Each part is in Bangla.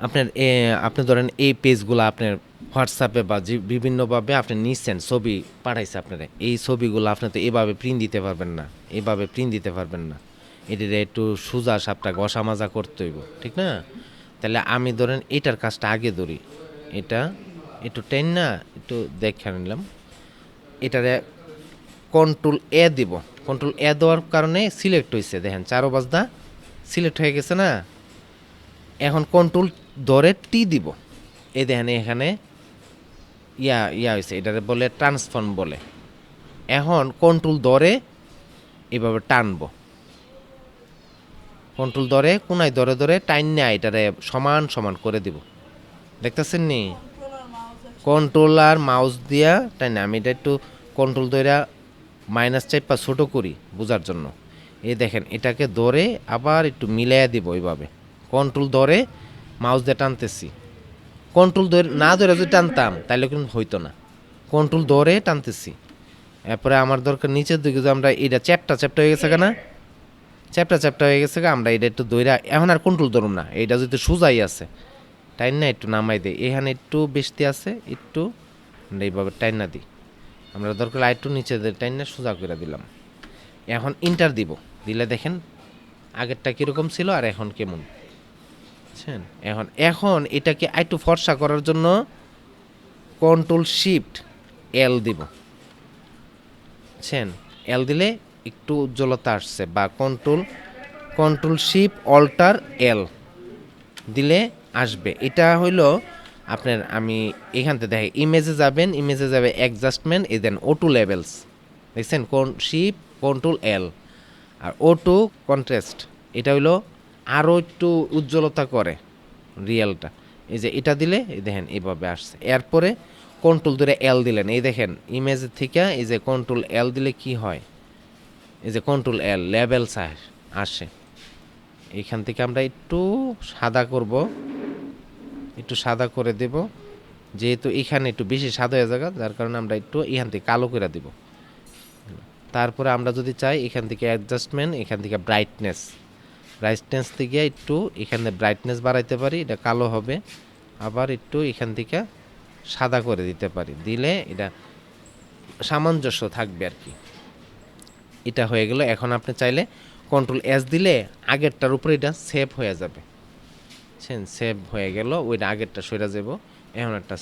আপনি ধরেন এই পেজগুলো আপনার হোয়াটসঅ্যাপে বা বিভিন্নভাবে আপনি নিচ্ছেন, ছবি পাঠাইছে আপনারা, এই ছবিগুলো আপনি তো এভাবে প্রিন্ট দিতে পারবেন না, এভাবে প্রিন্ট দিতে পারবেন না। এটির একটু সোজা সাপটা ঘষা মাজা করতে হইব, ঠিক না? তাহলে আমি ধরেন এটার কাজটা আগে ধরি। এটা একটু টেন না, একটু দেখে নিলাম। এটারে কন্ট্রোল এ দিব। কন্ট্রোল এ দেওয়ার কারণে সিলেক্ট হয়েছে, দেখেন চারো বাজদা সিলেক্ট হয়ে গেছে না। এখন কন্ট্রোল ধরে টি দিব, এই দেখেন এখানে ইয়া হয়েছে, এটারে বলে ট্রান্সফর্ম বলে। এখন কন্ট্রোল ধরে এভাবে টানবো, কন্ট্রোল ধরে কোনায় ধরে ধরে টাইন নেয়, এটারে সমান সমান করে দিব। দেখতেছেন নি? কন্ট্রোল আর মাউস দিয়া টাইন, আমি এটা একটু কন্ট্রোল ধরে মাইনাস চাইপা ছোটো করি বোঝার জন্য। এই দেখেন এটাকে ধরে আবার একটু মিলাইয়া দিব এইভাবে। কন্ট্রোল ধরে মাউস দিয়ে টানতেছি। কন্ট্রোল ধরে না ধরে যদি টানতাম তাহলে কিন্তু হইতো না। কন্ট্রোল ধরে টানতেছি। এরপরে আমার দরকার নিচের দিকে যে আমরা এটা চ্যাপটা হয়ে গেছে কেনা, চ্যাপটা হয়ে গেছে, আমরা এটা একটু দইরা এখন আর কন্ট্রোল ধরুম না, এটা যদি সোজাই আছে টাইন না একটু নামাই দিই, এখানে একটু বেশি আছে, একটু এইভাবে টাইন না দিই। আমরা দরকার আর একটু নিচে টাইন না সোজা করে দিলাম। এখন ইন্টার দিব, দিলে দেখেন আগেরটা কীরকম ছিল আর এখন কেমন, বুঝছেন? এখন এটাকে একটু ফর্সা করার জন্য কন্ট্রোল শিফট এল দিব, বুঝছেন? এল দিলে একটু উজ্জ্বলতা আসছে, বা কন্ট্রোল শিফট অল্টার এল দিলে আসবে। এটা হইলো আপনার, আমি এখান থেকে দেখে ইমেজে যাবেন, ইমেজে যাবে অ্যাডজাস্টমেন্ট, এই দেন O2 লেভেলস, দেখছেন? Shift control L. আর O2 কন্ট্রাস্ট, এটা হইলো আরও একটু উজ্জ্বলতা করে রিয়েলটা। এই যে এটা দিলে এই দেখেন এইভাবে আসছে। এরপরে কন্ট্রোল ধরে এল দিলেন, এই দেখেন ইমেজের থেকে এই যে কন্ট্রোল এল দিলে কি হয়, এই যে কন্ট্রোল এল লেভেলস আসে। এখান থেকে আমরা একটু সাদা করব, একটু সাদা করে দেব, যেহেতু এখানে একটু বেশি সাদা হয়ে যাবে, যার কারণে আমরা একটু এখান থেকে কালো করে দেব। তারপরে আমরা যদি চাই এখান থেকে অ্যাডজাস্টমেন্ট, এখান থেকে ব্রাইটনেস থেকে একটু এখানে ব্রাইটনেস বাড়াইতে পারি, এটা কালো হবে। আবার একটু এখান থেকে সাদা করে দিতে পারি, দিলে এটা সামঞ্জস্য থাকবে আর কি। এটা হয়ে গেল। এখন আপনি চাইলে কন্ট্রোল এস দিলে আগেরটার উপরে এটা সেভ হয়ে যাবে, সেভ হয়ে গেল, ওইটা আগেরটা সরে যাব। এখন একটা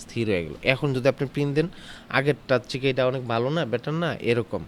স্থির হয়ে গেল। এখন যদি আপনি প্রিন্ট দেন আগেরটার থেকে এটা অনেক ভালো না, বেটার না, এরকম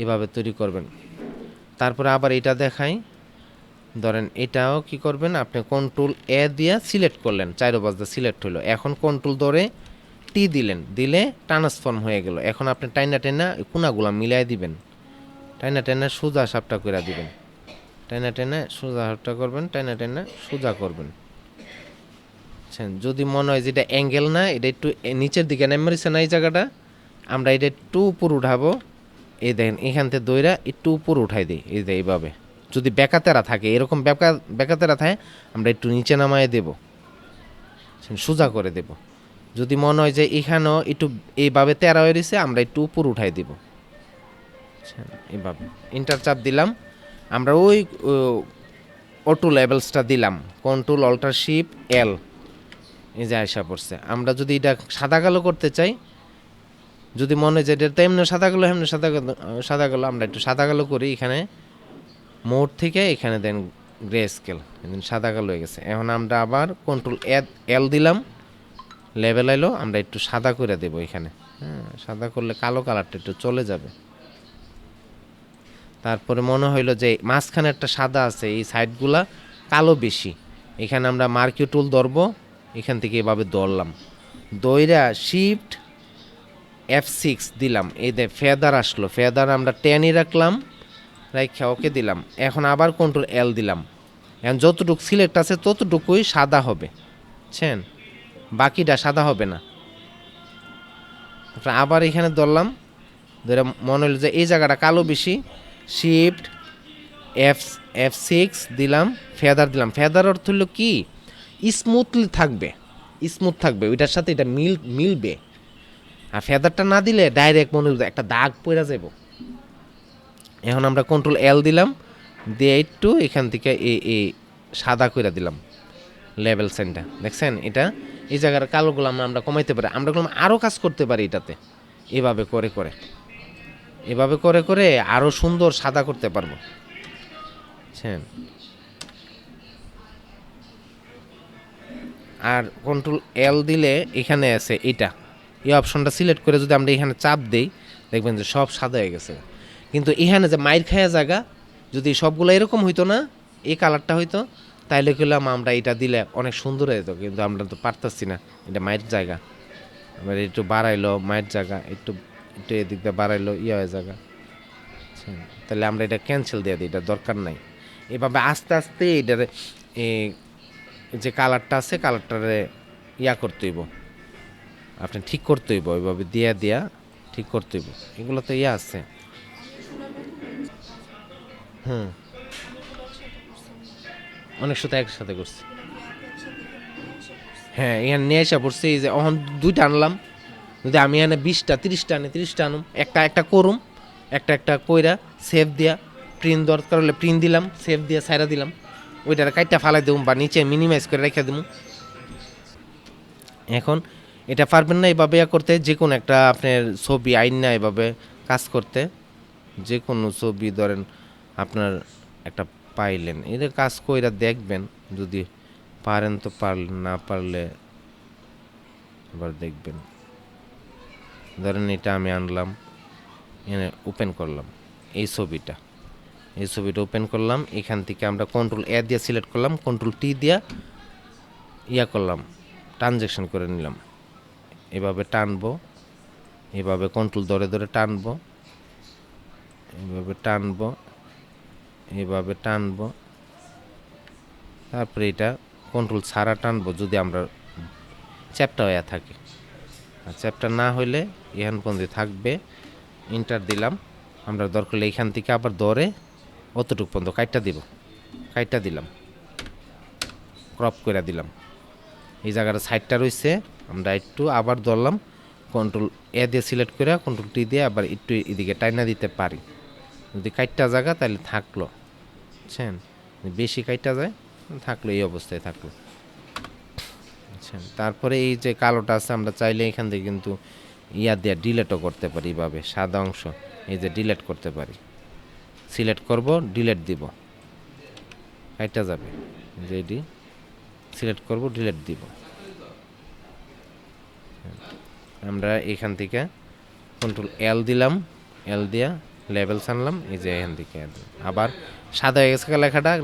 এভাবে তৈরি করবেন। তারপরে আবার এটা দেখাই, ধরেন এটাও কি করবেন, আপনি কন্ট্রোল এ দিয়ে সিলেক্ট করলেন, চারো বাজদা সিলেক্ট হলো। এখন কন্ট্রোল ধরে টি দিলেন, দিলে ট্রান্সফর্ম হয়ে গেল। এখন আপনি টাইনা কোনাগুলা মিলাই দিবেন, টাইনা সোজা সাপটা করে দিবেন, টাইনা সোজা সাপটা করবেন, টাইনা সোজা করবেন। যদি মনে হয় যে এটা অ্যাঙ্গেল না, এটা একটু নিচের দিকে নেমেছে না এই জায়গাটা, আমরা এটা একটু উপর উঠাবো। এই দেখেন এখান থেকে দইরা একটু উপর উঠাই দিই, এই যে এইভাবে। যদি বেকাতেরা থাকে, এরকম বেকাতেরা থাকে, আমরা একটু নিচে নামায় দেব, সোজা করে দেব। যদি মনে হয় যে এখানেও একটু এইভাবে তেরা হয়ে রয়েছে, আমরা একটু উপর উঠাই দেব, এইভাবে। ইন্টার চাপ দিলাম, আমরা ওই O2 লেভেলসটা দিলাম, কন্ট্রোল অল্টার শিফট এল, এই যে আয়সা পড়ছে। আমরা যদি এটা সাদা কালো করতে চাই, যদি মনে হয় যে এটা তেমনি সাদা কালো, এমনি সাদা কালো, আমরা একটু সাদা কালো করি। এখানে মোড থেকে এখানে দেন গ্রে স্কেল, সাদা কালো হয়ে গেছে। এখন আমরা আবার কন্ট্রোল এল দিলাম, লেভেল এলো, আমরা একটু সাদা করে দেবো এখানে। হ্যাঁ, সাদা করলে কালো কালারটা একটু চলে যাবে। তারপরে মনে হইলো যে মাঝখানে একটা সাদা আছে, এই সাইডগুলা কালো বেশি, এখানে আমরা মার্কিউ টুল ধরবো, এখান থেকে এভাবে ধরলাম, দইরা শিফট F6 দিলাম, এই যে ফেদার আসলো, ফেদার আমরা টেনই রাখলাম, রাইখা ওকে দিলাম। এখন আবার কন্ট্রোল এল দিলাম, এখন যতটুকু সিলেক্ট আছে ততটুকুই সাদা হবে, বুঝছেন? বাকিটা সাদা হবে না। আবার এখানে ধরলাম, ধরে মনে হলো যে এই জায়গাটা কালো বেশি, শিফট F6 দিলাম, ফেদার দিলাম। ফেদার অর্থ হলো কি, স্মুথলি থাকবে, স্মুথ থাকবে, ওইটার সাথে এটা মিলবে। আর ফেদারটা না দিলে ডাইরেক্ট মনে হলো একটা দাগ পড়ে যাব। এখন আমরা কন্ট্রোল এল দিলাম, দিয়ে একটু এখান থেকে এই সাদা করে দিলাম, লেভেল সাইনটা দেখছেন, এটা এই জায়গার কালোগুলো আমরা কমাইতে পারি, আমরা আরও কাজ করতে পারি এটাতে। এভাবে করে করে এভাবে করে করে আরও সুন্দর সাদা করতে পারবো, বুঝছেন। আর কন্ট্রোল এল দিলে এখানে আছে এটা, এই অপশনটা সিলেক্ট করে যদি আমরা এখানে চাপ দেই, দেখবেন যে সব সাদা হয়ে গেছে। কিন্তু এখানে যে মাইর খায়া জায়গা, যদি সবগুলো এরকম হইতো না, এই কালারটা হইতো, তাইলে করলাম আমরা এটা দিলে অনেক সুন্দর হয়ে যেত, কিন্তু আমরা তো পারতাছি না, এটা মায়ের জায়গা। এবার একটু বাড়াইলো মায়ের জায়গা, একটু একটু এদিক দিয়ে বাড়াইলো হয়ে জায়গা, তাহলে আমরা এটা ক্যান্সেল দিয়ে দিই, এটা দরকার নাই। এভাবে আস্তে আস্তে এটার যে কালারটা আছে কালারটারে করতে হইব, আপনি ঠিক করতে হইব, ওইভাবে দিয়া ঠিক করতে হইব। এগুলো তো আছে। হুম, অনেক সাথে একসাথে করছি। হ্যাঁ, এখানে নিয়ে আসা পড়ছে, এই যে এখন 2টা আনলাম, যদি আমি এখানে 20টা 30টা আনি, 30টা আনুম, একটা একটা করুম, একটা একটা কইরা সেভ দিয়া, প্রিন্ট দরকার হলে প্রিন্ট দিলাম, সেভ দিয়া সাইরা দিলাম, ওইটার কাইটটা ফালাই দেবো বা নিচে মিনিমাইজ করে রেখে দেবো। এখন এটা পারবেন না এভাবে করতে, যে কোনো একটা আপনার ছবি আইন না এভাবে কাজ করতে, যে কোনো ছবি ধরেন আপনার একটা পাইলেন, এটা কাজ কইরা দেখবেন, যদি পারেন তো পারলেন, না পারলে আবার দেখবেন। ধরেন এটা আমি আনলাম, এখানে ওপেন করলাম এই ছবিটা ওপেন করলাম, এখান থেকে আমরা কন্ট্রোল এ দিয়ে সিলেক্ট করলাম, কন্ট্রোল টি দিয়া করলাম, ট্রানজ্যাকশন করে নিলাম, এভাবে টানবো, এভাবে কন্ট্রোল ধরে ধরে টানবো, এভাবে টানবো, এভাবে টানবো, তারপরে এটা কন্ট্রোল ছাড়া টানবো যদি আমরা চ্যাপটা হয়ে থাকে। আর চ্যাপটা না হইলে এখান পর্যন্ত থাকবে, ইন্টার দিলাম, আমরা দরকার হলে এখান থেকে আবার ধরে অতটুকু পর্যন্ত কাইটটা দিলাম, ক্রপ করে দিলাম, এই জায়গাটা সাইডটা রয়েছে, আমরা একটু আবার ধরলাম, কন্ট্রোল এ দিয়ে সিলেক্ট করে কন্ট্রোল টি দিয়ে আবার একটু এদিকে টাইনা দিতে পারি, যদি কাইটটা জায়গা তাহলে থাকলো, বুঝছেন। বেশি কাইটটা যায় থাকলো, এই অবস্থায় থাকলো, বুঝছেন। তারপরে এই যে কালোটা আছে, আমরা চাইলে এখান থেকে কিন্তু দিয়ে ডিলেটও করতে পারি, এইভাবে সাদা অংশ এই যে ডিলেট করতে পারি, সিলেক্ট করব, ডিলেট দিব, কাইটটা যাবে, যে এটি সিলেক্ট করব, ডিলেট দিব। আমরা এখান থেকে কন্ট্রোল এল দিলাম, এল দিয়া লেভেলস আনলাম, এই যে এখান থেকে আবার সাদা হয়ে গেছে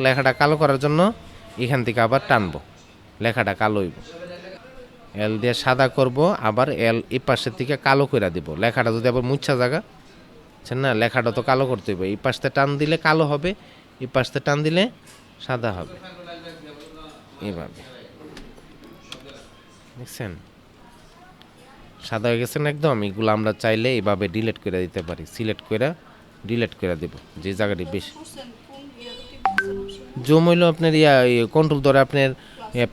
লেখাটা কালো করার জন্য এখান থেকে আবার টানবো, লেখাটা কালো হইব, এল দিয়ে সাদা করব, আবার এল এই পাশের থেকে কালো করে দিব, লেখাটা যদি আবার মুচ্ছা জায়গা না, লেখাটা তো কালো করতে হইব, এই পাশে টান দিলে কালো হবে, এই পাশে টান দিলে সাদা হবে, এইভাবে, দেখছেন সাদা হয়ে গেছে না একদম। এগুলো আমরা চাইলে এইভাবে ডিলিট করে দিতে পারি, সিলেক্ট করে ডিলিট করে দেব, যে জায়গাটি বেশি জুম হইলো আপনার কন্ট্রোল ধরে আপনার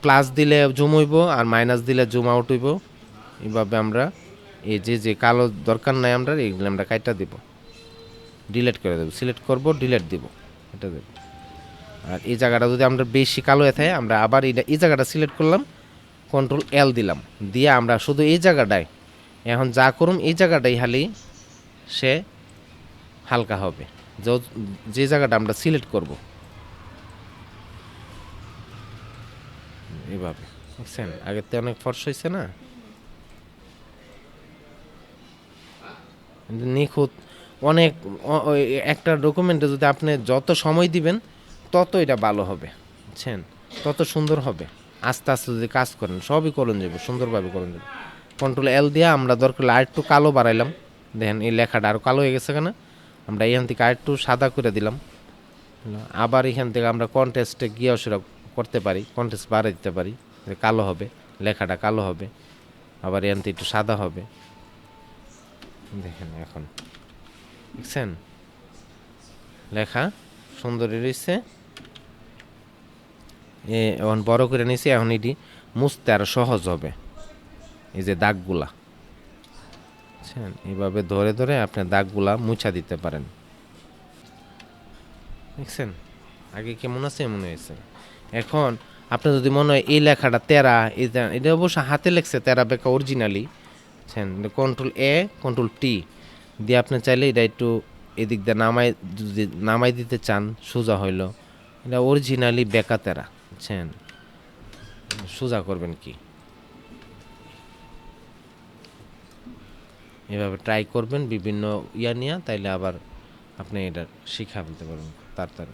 প্লাস দিলে জুম হইব, আর মাইনাস দিলে জুম আউট হইব, এইভাবে আমরা এই যে কালো দরকার নাই আমরা এইগুলো আমরা কাইটা দিব, ডিলিট করে দেব, সিলেক্ট করব, ডিলিট দিব, এটা দেব। আর এই জায়গাটা যদি আমরা বেশি কালো হয়ে থাকে, আমরা আবার এই জায়গাটা সিলেক্ট করলাম, কন্ট্রোল এল দিলাম, দিয়ে আমরা শুধু এই জায়গাটায় এখন যা করুম এই জায়গাটাই সে হালকা হবে, যে জায়গাটা আমরা সিলেক্ট করব, এইভাবে, বুঝছেন। আগের তো অনেক ফর্স হয়েছে না, নিখুঁত অনেক। একটা ডকুমেন্টে যদি আপনি যত সময় দিবেন তত এটা ভালো হবে, বুঝছেন, তত সুন্দর হবে। আস্তে আস্তে যদি কাজ করেন সবই করুন যাবে, সুন্দরভাবে করুন যাবে। কন্ট্রোল এল দিয়ে আমরা দরকার আর একটু কালো বাড়াইলাম, দেখেন এই লেখাটা আরও কালো হয়ে গেছে কেন, আমরা এখান থেকে আর একটু সাদা করে দিলাম, আবার এখান থেকে আমরা কন্টেস্টে গিয়ে সেটা করতে পারি, কন্টেস্ট বাড়াই দিতে পারি, কালো হবে, লেখাটা কালো হবে, আবার এখান থেকে একটু সাদা হবে, দেখেন এখন দেখছেন লেখা সুন্দরই রয়েছে। এখন বড় করে নিয়েছি, এখন এটি মুছতে আরো সহজ হবে, এই যে দাগগুলা, বুঝছেন, এইভাবে ধরে ধরে আপনার দাগগুলা মুছা দিতে পারেন, দেখছেন আগে কেমন আছে এমন হয়েছে। এখন আপনার যদি মনে হয় এই লেখাটা তেরা, এটা অবশ্য হাতে লেখছে তেরা বেকা অরিজিনালি। কন্ট্রোল এ কন্ট্রোল টি দিয়ে আপনি চাইলে এটা একটু এদিক দিয়ে যদি নামাই দিতে চান সোজা হইলো, এটা অরিজিনালি বেকা তেরা, বুঝছেন? সোজা করবেন কি, এভাবে ট্রাই করবেন বিভিন্ন ইয়া নিয়ে, তাইলে আবার আপনি এটা শিখা ফেলতে পারবেন তাড়াতাড়ি।